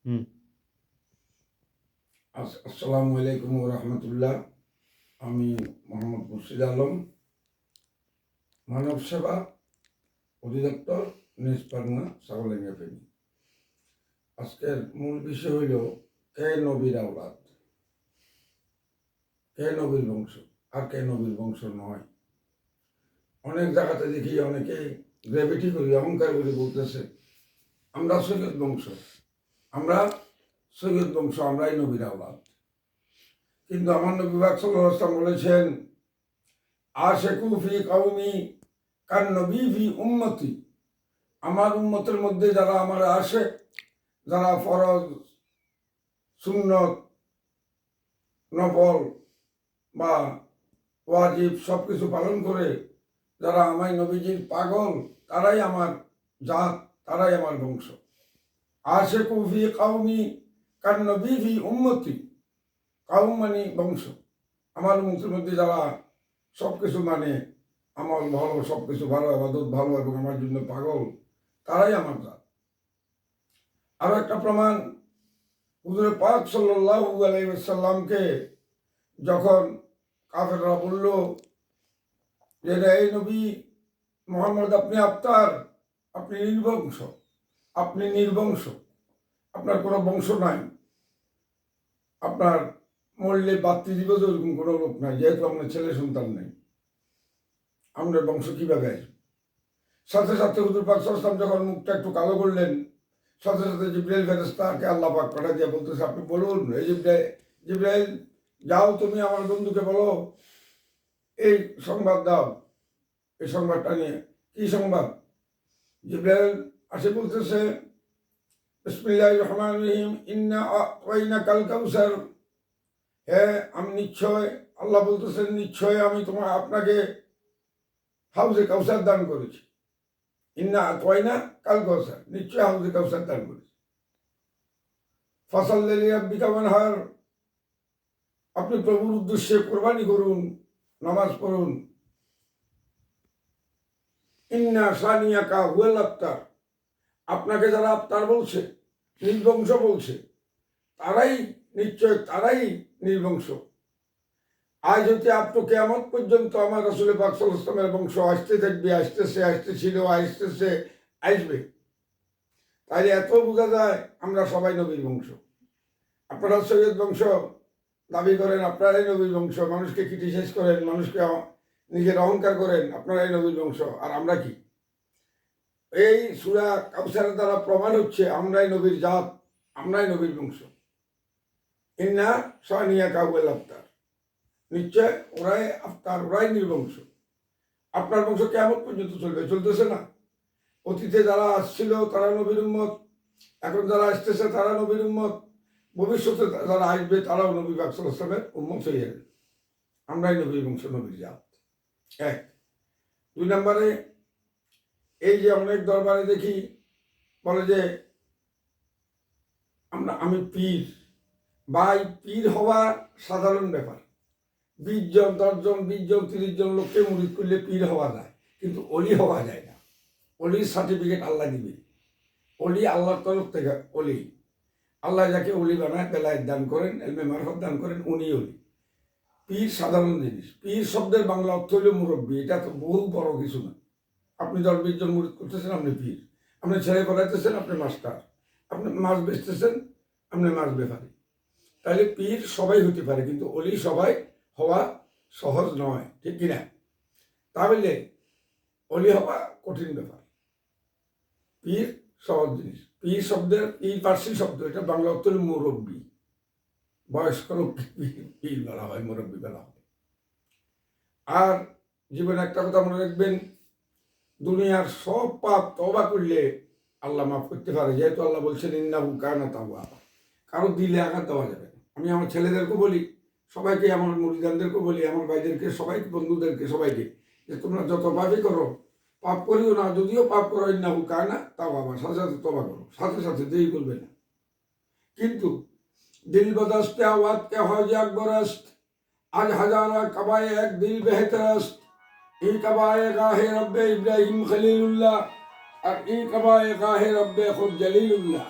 হুম। আসসালামু আলাইকুম রহমতুল্লাহ। আমি মোহাম্মদ মুর্শিদ আলম, মানব সেবা অধিদপ্তর, নিজ পারগনা, সাগরলেঙ্গা ফেনী। আজকের মূল বিষয় হইল কে নবীর আওলাদ, কে নবীর বংশ আর কে নবীর বংশ নয়। অনেক জায়গাতে দেখি অনেকে গ্র্যাভিটি করি, অহংকার করে বলতেছে আমরা সৈয়দ বংশ, আমরা সৈয়দ বংশ, আমরাই নবীর আওলাদ। কিন্তু আমার নবী পাক সাল্লাল্লাহু আলাইহি ওয়াসাল্লাম বলেছেন, আশিকু ফি কওমি কান নবী ফি উম্মতি। আমার উম্মতের মধ্যে যারা আমার আশেক, যারা ফরজ, সুন্নত, নফল বা ওয়াজিব সব কিছু পালন করে যারা আমায় নবীজির পাগল, তারাই আমার জাত, তারাই আমার বংশ। আশিকু ফি কওমি কান নবী ফি উম্মতি। কাউম মানে বংশ। আমার উম্মতের মধ্যে যারা সব কিছু মানে, আমল ভালো, সব কিছু ভালো, আবাদত ভালো এবং আমার জন্য পাগল, তারাই আমার জাত। আরো একটা প্রমাণ, হুজুর পাক সাল্লাল্লাহু আলাইহি ওয়াসাল্লামকে যখন কাফেররা বলল যে এই নবী মুহাম্মদ, আপনি আফতার, আপনি নির্বংশ, আপনি নির্বংশ, আপনার কোনো বংশ নাই, আপনার মরলে বাত্তি দিব এরকম কোনো লোক নাই, যেহেতু আপনার ছেলে সন্তান নেই, আপনার বংশ কিভাবে আসবে? সাথে সাথে হুজুর পাক সাল্লাল্লাহু আলাইহি ওয়াসাল্লাম যখন মুখটা একটু কালো করলেন, সাথে সাথে জিবরাইল ফেরেশতাকে আল্লাহ পাক পাঠিয়ে দিয়ে বলতেছে, আপনি বলুন, এই জিবরাইল যাও, তুমি আমার বন্ধুকে বলো, এই সংবাদ দাও, এই সংবাদটা নিয়ে। কি সংবাদ? জিবরাইল আসে বলতেছে, বিসমিল্লাহির রহমানির রহিম, ইন্না আ'তাইনাকাল কাউসার। হ্যাঁ, আমি নিশ্চয়, আল্লাহ বলতেছেন, নিশ্চয় আমি আপনাকে হাউজে কাউসার দান করেছি। ইন্না আ'তাইনা কাল কাউসার, নিশ্চয় হাউজে কাউসার দান করেছি। ফাসাল্লি লিরাব্বিকা ওয়ানহার, আপনি প্রভুর উদ্দেশ্যে কোরবানি করুন, নামাজ পড়ুন। ইন্না শানিয়াকা হুয়াল আবতার, আপনাকে যারা আবতার বলছে, নির্বংশ বলছে, তারাই নিশ্চয়, তারাই নির্বংশ। আজ হতে আপনি কিয়ামত পর্যন্ত আমার রাসূল পাক সাল্লাল্লাহু আলাইহি ওয়াসাল্লামের বংশ আসতে থাকবে, আসতেছে, আসতেছিল, আসতেছে, আসবে। তাই এত বোঝা যায় আমরা সবাই নবীর বংশ। আপনারা সৈয়দ বংশ দাবি করেন, আপনারাই নবীর বংশ, মানুষকে ক্রিটিসাইজ করেন, মানুষকে নিজের অহংকার করেন, আপনারাই নবীর বংশ। আর আমরা কি? এই সূরা কাউসারের দ্বারা প্রমাণ হচ্ছে আমরাই নবীর জাত, আমরাই নবীর বংশ। ইন্না শানিয়াকা হুয়াল আবতার, নিশ্চয় ওরাই আফতার, ওরাই নির্বংশ। আপনার বংশ কিয়ামত পর্যন্ত চলবে, চলতেছে না? অতীতে যারা আসছিল তারা নবীর উম্মত, এখন যারা আসতেছে তারা নবীর উম্মত, ভবিষ্যতে যারা আসবে তারাও নবী পাক সাল্লাল্লাহু আলাইহি ওয়াসাল্লামের উম্মত হয়ে যাবে। আমরাই নবীর বংশ, নবীর জাত। এক। দুই নম্বরে, এই যে অনেক দরবারে দেখি বলে যে আমি পীর। ভাই, পীর হওয়া সাধারণ ব্যাপার। 20 জন, 10 জন, 20 জন, 30 জন লোককে মুরিদ করলে পীর হওয়া যায়, কিন্তু অলি হওয়া যায় না। অলির সার্টিফিকেট আল্লাহ দিবে। অলি আল্লাহর তরফ থেকে অলি। আল্লাহ যাকে অলি বানায়, বেলায়েত দান করেন, এলমে মারফত দান করেন, উনি অলি। পীর সাধারণ জিনিস। পীর শব্দের বাংলা অর্থ হইল মুরব্বী। এটা তো বহু বড় কিছু না। আপনি 10-20 জন মুরিদ করতেছেন, আপনি পীর। আপনি ছেলে পড়াইতেছেন, আপনি মাস্টার। আপনি মাছ বেচতেছেন, আপনি মাছ ব্যাপারী। তাহলে পীর সবাই হতে পারে, কিন্তু অলি সবাই হওয়া সহজ নয়, ঠিক কিনা? তাহলে অলি হওয়া কঠিন ব্যাপার, পীর সহজ জিনিস। পীর শব্দের, পীর পার্সি শব্দ, এটা বাংলা অর্থ হল মুরব্বী। বয়স্ক লোককে পীর বলা হয়, মুরব্বী বলা হয়। আর জীবনে একটা কথা মনে রাখবেন, দুনিয়ার সব পাপ তওবা করলে আল্লাহ মাফ করতে পারে, যেহেতু আল্লাহ বলছেন ইন্নাহু কানা তাওয়াবা। কারো দিলে আঘাত দেওয়া যাবে না। আমি আমার ছেলেদেরকে বলি, সবাইকে, আমার মুরিদানদেরকে বলি, আমার ভাইদেরকে, সবাইকে, বন্ধুদেরকে, সবাইকে, যে তোমরা যত পাপই করো, পাপ করিও না, যদিও পাপ করো, ইন্নাহু কানা তাওয়াবা, সাথে সাথে তওবা করো, সাথে সাথে দেরি করবে না। কিন্তু দিল বদস্ত আওয়াত কে হজ আকবর است, আজ হাজারা কবায়ে এক দিল বেহতর است। এই কবায়ে গাহে রব্বে ইব্রাহিম খলিলুল্লাহ, আর এই কবায়ে গাহে রব্বে খুদ জলিলুল্লাহ।